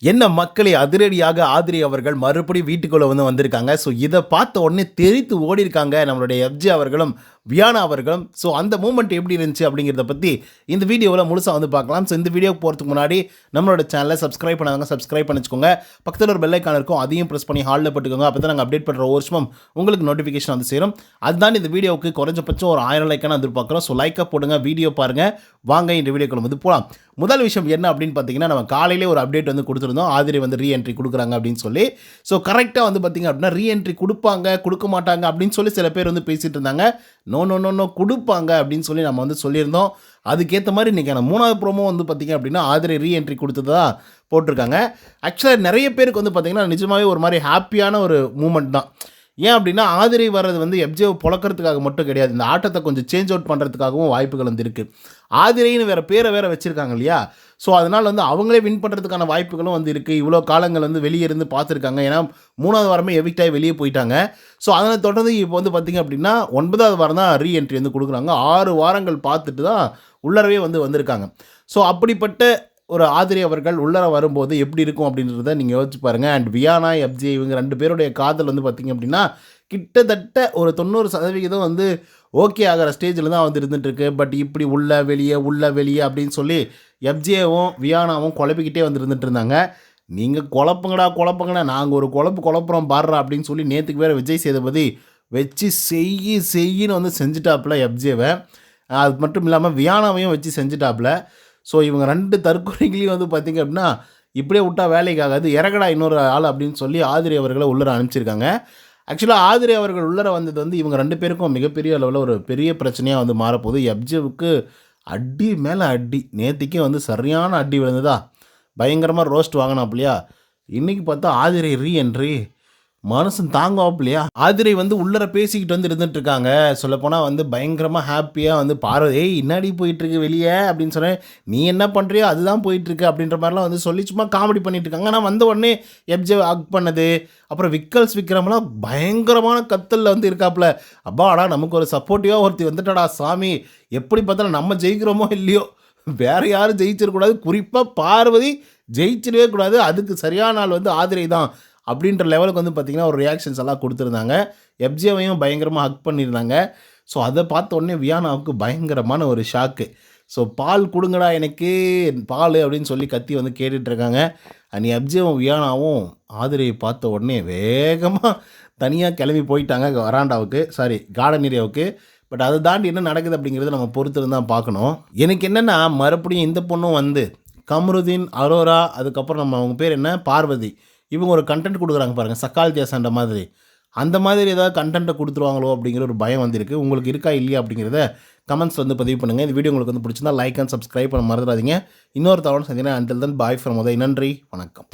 என்ன மக்களே அதிரடியாக ஆதிரி அவர்கள் மறுபடியும் வீட்டுக்குள்ளே வந்திருக்காங்க. ஸோ இதை பார்த்த உடனே தெரித்து ஓடிருக்காங்க நம்மளுடைய எஃப்ஜே அவர்களும் வியானா அவர்களும். ஸோ அந்த மூமெண்ட் எப்படி இருந்துச்சு அப்படிங்கிறத பற்றி இந்த வீடியோவில் முழுசாக வந்து பார்க்கலாம். ஸோ இந்த வீடியோக்கு போகிறதுக்கு முன்னாடி நம்மளோட சேனலை சப்ஸ்கிரைப் பண்ணாங்க, சப்ஸ்கிரைப் பண்ணிச்சுக்கோங்க. பக்கத்தில் ஒரு பெல் ஐக்கான் இருக்கும், அதையும் ப்ரெஸ் பண்ணி ஹாலில் போட்டுக்கோங்க. அப்போ தான் நாங்கள் அப்டேட் பண்ணுற ஒரு வருஷமும் உங்களுக்கு நோட்டிஃபிகேஷன் வந்து சேரும். அதுதான் இந்த வீடியோவுக்கு குறைஞ்சபட்சம் ஒரு 1000 லைக்கான எதிர்பார்க்குறோம். ஸோ லைக்காக போடுங்க, வீடியோ பாருங்கள். வாங்க இந்த வீடியோக்குள்ள வந்து போகலாம். முதல் விஷயம் என்ன அப்படின்னு பார்த்தீங்கன்னா, நம்ம காலையிலே ஒரு அப்டேட் வந்து கொடுத்துருந்தோம். ஆதிரி வந்து ரீஎன்ட்ரி கொடுக்குறாங்க அப்படின்னு சொல்லி. ஸோ கரெக்டாக வந்து பார்த்தீங்க அப்படின்னா ரீஎன்ட்ரி கொடுப்பாங்க, கொடுக்க மாட்டாங்க அப்படின்னு சொல்லி சில பேர் வந்து பேசிகிட்டு இருந்தாங்க. நோ நோ நோ நோ கொடுப்பாங்க அப்படின்னு சொல்லி நம்ம வந்து சொல்லியிருந்தோம். அதுக்கேற்ற மாதிரி இன்றைக்கான 3வது ப்ரோமோ வந்து பார்த்திங்க அப்படின்னா ஆதிரி ரீஎன்ட்ரி கொடுத்ததா போட்டிருக்காங்க. ஆக்சுவலாக நிறைய பேருக்கு வந்து பார்த்திங்கன்னா நிஜமாகவே ஒரு மாதிரி ஹாப்பியான ஒரு மூமெண்ட் தான். ஏன் அப்படின்னா ஆதிரி வர்றது வந்து எஃப்ஜேவை பொழக்கிறதுக்காக மட்டும் கிடையாது, இந்த ஆட்டத்தை கொஞ்சம் சேஞ்ச் அவுட் பண்ணுறதுக்காகவும் வாய்ப்புகள் வந்து இருக்குது. ஆதிரின்னு வேறு பேரை வேறு வச்சுருக்காங்க இல்லையா? ஸோ அதனால் வந்து அவங்களே வின் பண்ணுறதுக்கான வாய்ப்புகளும் வந்து இருக்குது. இவ்வளோ காலங்கள் வந்து வெளியே இருந்து பார்த்துருக்காங்க. ஏன்னா 3வது வாரமே எவிக்ட் ஆகி வெளியே போயிட்டாங்க. ஸோ அதனை தொடர்ந்து இப்போ வந்து பார்த்திங்க அப்படின்னா 9வது வாரம் தான் ரீஎன்ட்ரி வந்து கொடுக்குறாங்க. 6 வாரங்கள் பார்த்துட்டு தான் உள்ளரவே வந்திருக்காங்க. ஸோ அப்படிப்பட்ட ஒரு ஆதிரி அவர்கள் உள்ளர வரும்போது எப்படி இருக்கும் அப்படின்றத நீங்கள் யோசிச்சு பாருங்கள். அண்ட் வியானா, எஃப்ஜே இவங்க 2 பேருடைய காதல் வந்து பார்த்திங்க அப்படின்னா கிட்டத்தட்ட ஒரு 90% வந்து ஓகே ஆகிற ஸ்டேஜில் தான் வந்து இருந்துகிட்ருக்கு. பட் இப்படி உள்ள வெளியே அப்படின்னு சொல்லி எஃப்ஜேவும் வியானாவும் குழப்பிக்கிட்டே வந்து இருந்துகிட்டு இருந்தாங்க. நீங்கள் குழப்புங்கடா நாங்கள் ஒரு குழப்புறோம் பாடுறா அப்படின்னு சொல்லி நேற்றுக்கு வேறு விஜய் சேதுபதி வச்சு செய்யின்னு வந்து செஞ்சுட்டாப்புல எஃப்ஜேவை. அது மட்டும் இல்லாமல் வியானாவையும் வச்சு செஞ்சுட்டாப்புல. ஸோ இவங்க 2 தற்கொலைகளையும் வந்து பார்த்திங்க அப்படின்னா இப்படியே விட்டால் வேலைக்கு ஆகாது, இறங்கடா இன்னொரு ஆள் அப்படின்னு சொல்லி ஆதிரி அவர்களை உள்ளர அனுப்பிச்சிருக்காங்க. ஆக்சுவலாக ஆதிரி அவர்கள் உள்ளர வந்தது வந்து இவங்க 2 பேருக்கும் மிகப்பெரிய அளவில் ஒரு பெரிய பிரச்சனையாக வந்து மாறப்போகுது. எஃப்ஜேவுக்கு அடி மேலே அடி, நேற்றுக்கே வந்து சரியான அடி விழுந்ததா, பயங்கரமாக ரோஸ்ட் வாங்கினாப்புலையா. இன்றைக்கி பார்த்தா ஆதிரி ரீஎன்ட்ரி, மனுஷன் தாங்குவாப்புலையா. ஆதிரை வந்து உள்ளர பேசிக்கிட்டு வந்து இருந்துகிட்ருக்காங்க. சொல்லப்போனால் வந்து பயங்கரமாக ஹாப்பியாக வந்து பார்வதி இன்னாடி போயிட்டுருக்கு வெளியே அப்படின்னு சொன்னேன். நீ என்ன பண்ணுறியோ அதுதான் போயிட்டுருக்கு அப்படின்ற மாதிரிலாம் வந்து சொல்லி சும்மா காமெடி பண்ணிகிட்ருக்காங்க. ஆனால் வந்த உடனே எஃப்ஜே ஹக் பண்ணது, அப்புறம் விக்ரம்லாம் பயங்கரமான கத்தலில் வந்து இருக்காப்புல. அப்பாடா நமக்கு ஒரு சப்போர்ட்டிவாக ஒருத்தி வந்துட்டடா சாமி, எப்படி பார்த்தாலும் நம்ம ஜெயிக்கிறோமோ இல்லையோ வேறு யாரும் ஜெயிச்சிடக்கூடாது, குறிப்பாக பார்வதி ஜெயிச்சிடவே கூடாது, அதுக்கு சரியான ஆள் வந்து ஆதிரை தான் அப்படின்ற லெவலுக்கு வந்து பார்த்திங்கன்னா ஒரு ரியாக்ஷன்ஸ் எல்லாம் கொடுத்துருந்தாங்க. எஃப்ஜேவையும் பயங்கரமாக ஹக் பண்ணியிருந்தாங்க. ஸோ அதை பார்த்த உடனே வியானாவுக்கு பயங்கரமான ஒரு ஷாக்கு. ஸோ பால் கொடுங்கடா எனக்கு பால் அப்படின்னு சொல்லி கத்தி வந்து கேட்டுட்ருக்காங்க. அண்ட் எஃப்ஜேவும் வியானாவும் ஆதிரையை பார்த்த உடனே வேகமாக தனியாக கிளம்பி போயிட்டாங்க வராண்டாவுக்கு, கார்டன் ஏரியாவுக்கு. பட் அதை தாண்டி என்ன நடக்குது அப்படிங்கிறத நம்ம பொறுத்து தான் பார்க்கணும். எனக்கு என்னென்னா மறுபடியும் இந்த பொண்ணும் வந்து கம்ருதீன், அரோரா, அதுக்கப்புறம் அவங்க பேர் என்ன பார்வதி, இவங்க ஒரு கண்டென்ட் கொடுக்குறாங்க பாருங்கள், சக்கால் தேசன்ற மாதிரி. அந்த மாதிரி ஏதாவது கண்டென்ட்டை கொடுத்துருவாங்களோ அப்படிங்கிற ஒரு பயம் வந்துருக்கு. உங்களுக்கு இருக்கா இல்லையா அப்படிங்கிறத கமெண்ட்ஸ் வந்து பதிவு பண்ணுங்கள். இந்த வீடியோ உங்களுக்கு வந்து பிடிச்சிருந்தா லைக் அண்ட் சப்ஸ்கிரைப் பண்ண மறந்துடாதீங்க. இன்னொரு தவணை சந்தினா until then bye from Uday. நன்றி, வணக்கம்.